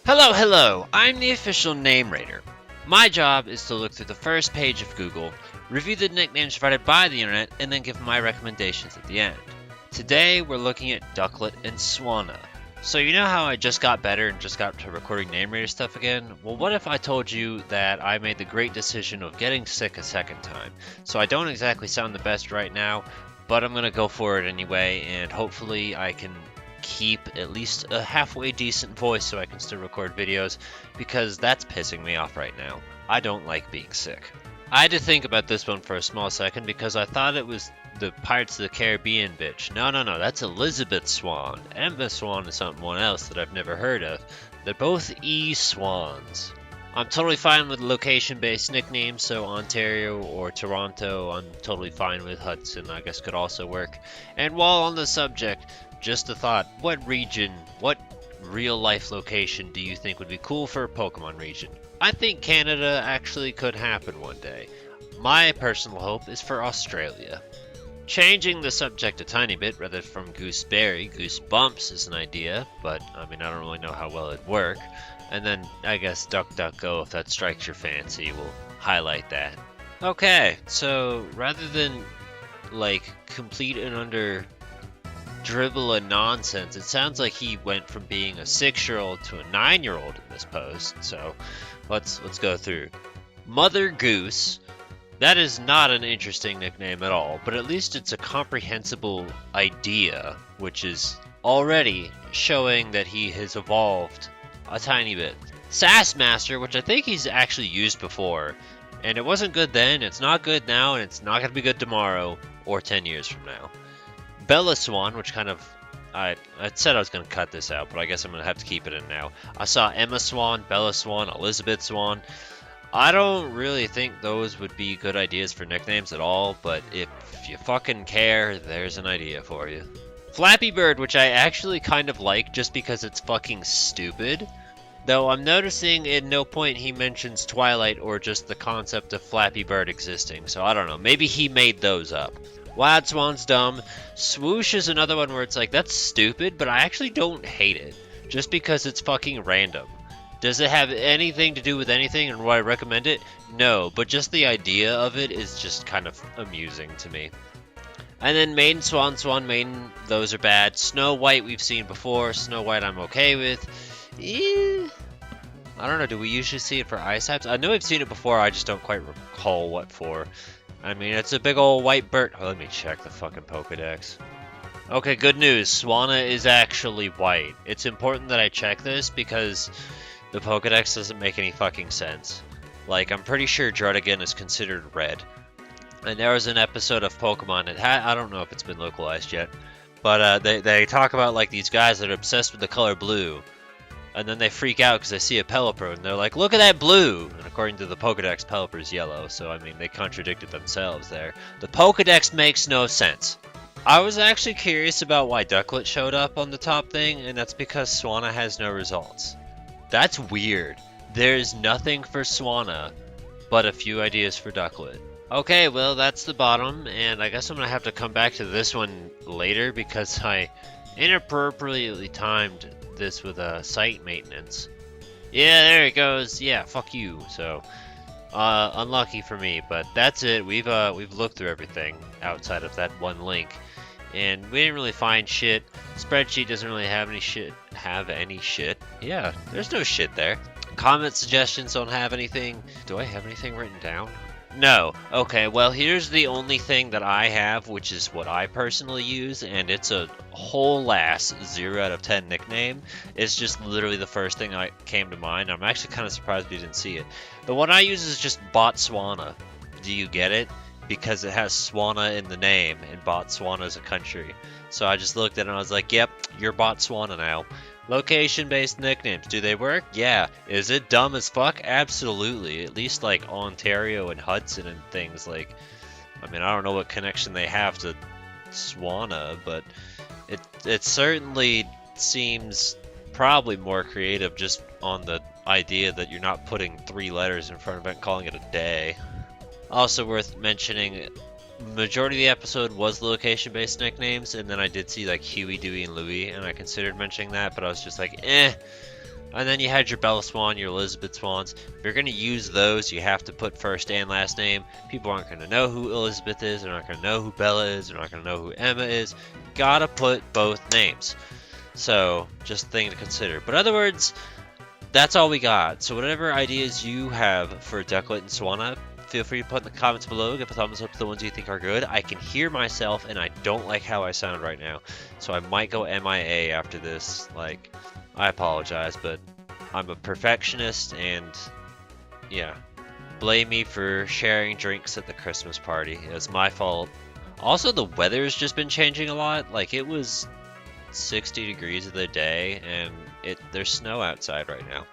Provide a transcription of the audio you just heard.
Hello, hello! I'm the official name raider. My job is to look through the first page of Google, review the nicknames provided by the internet, and then give my recommendations at the end. Today, we're looking at Ducklett and Swanna. So you know how I just got better and just got to recording name raider stuff again? Well, what if I told you that I made the great decision of getting sick a second time? So I don't exactly sound the best right now, but I'm gonna go for it anyway, and hopefully I can keep at least a halfway decent voice so I can still record videos, because that's pissing me off right now. I don't like being sick. I had to think about this one for a small second because I thought it was the Pirates of the Caribbean bitch. No, that's Elizabeth Swann. Emma Swan is someone else that I've never heard of. They're both E-Swans. I'm totally fine with location-based nicknames, so Ontario or Toronto, I'm totally fine with. Hudson, I guess, could also work. And while on the subject, just a thought, what region, what real-life location do you think would be cool for a Pokemon region? I think Canada actually could happen one day. My personal hope is for Australia. Changing the subject a tiny bit, rather from Gooseberry, Goosebumps is an idea, but I don't really know how well it'd work. And then I guess DuckDuckGo, if that strikes your fancy, will highlight that. Okay, so rather than complete and under dribble and nonsense, it sounds like he went from being a 6-year-old to a 9-year-old in this post. So let's go through. Mother Goose. That is not an interesting nickname at all, but at least it's a comprehensible idea, which is already showing that he has evolved a tiny bit. Sassmaster, which I think he's actually used before, and it wasn't good then, it's not good now, and it's not going to be good tomorrow or 10 years from now. Bella Swan, which kind of, I said I was going to cut this out, but I guess I'm going to have to keep it in now. I saw Emma Swan, Bella Swan, Elizabeth Swan. I don't really think those would be good ideas for nicknames at all, but if you fucking care, there's an idea for you. Flappy Bird, which I actually kind of like just because it's fucking stupid. Though I'm noticing at no point he mentions Twilight or just the concept of Flappy Bird existing, so I don't know, maybe he made those up. Wild Swan's dumb. Swoosh is another one where it's like, that's stupid, but I actually don't hate it, just because it's fucking random. Does it have anything to do with anything and would I recommend it? No, but just the idea of it is just kind of amusing to me. And then Maiden Swan, Swan Maiden, those are bad. Snow White we've seen before. Snow White I'm okay with. I don't know, do we usually see it for ice types? I know I've seen it before, I just don't quite recall what for. It's a big old white bird. Oh, let me check the fucking Pokedex. Okay, good news. Swanna is actually white. It's important that I check this because the Pokedex doesn't make any fucking sense. I'm pretty sure Druddigon is considered red. And there was an episode of Pokemon, I don't know if it's been localized yet, but they talk about these guys that are obsessed with the color blue. And then they freak out because they see a Pelipper, and they're like, look at that blue! And according to the Pokedex, Pelipper's yellow, so they contradicted themselves there. The Pokedex makes no sense. I was actually curious about why Ducklett showed up on the top thing, and that's because Swanna has no results. That's weird. There's nothing for Swanna, but a few ideas for Ducklett. Okay, well, that's the bottom, and I guess I'm gonna have to come back to this one later because I inappropriately timed this with site maintenance. Yeah, there it goes. Yeah, fuck you. So, unlucky for me, but that's it. We've looked through everything outside of that one link, and we didn't really find shit. Spreadsheet doesn't really have any shit. Yeah, there's no shit there. Comment suggestions don't have anything. Do I have anything written down? No. Okay, well, here's the only thing that I have, which is what I personally use, and it's a whole ass 0 out of 10 nickname. It's just literally the first thing that came to mind. I'm actually kind of surprised we didn't see it. The one I use is just Botswana. Do you get it? Because it has Swanna in the name, and Botswana is a country. So I just looked at it and I was like, yep, you're Botswana now. Location-based nicknames, do they work? Yeah. Is it dumb as fuck? Absolutely. At least Ontario and Hudson and things I don't know what connection they have to Swanna, but it certainly seems probably more creative just on the idea that you're not putting 3 letters in front of it and calling it a day. Also worth mentioning, majority of the episode was location-based nicknames, and then I did see Huey, Dewey, and Louie, and I considered mentioning that, but I was just like, And then you had your Bella Swan, your Elizabeth Swans. If you're going to use those, you have to put first and last name. People aren't going to know who Elizabeth is. They're not going to know who Bella is. They're not going to know who Emma is. Gotta put both names. So, just a thing to consider. But in other words, that's all we got. So whatever ideas you have for Ducklett and Swanna, feel free to put in the comments below. Give a thumbs up to the ones you think are good. I can hear myself, and I don't like how I sound right now. So I might go MIA after this. Like, I apologize, but I'm a perfectionist, and yeah. Blame me for sharing drinks at the Christmas party. It's my fault. Also, the weather's just been changing a lot. Like, it was 60 degrees of the day, and there's snow outside right now.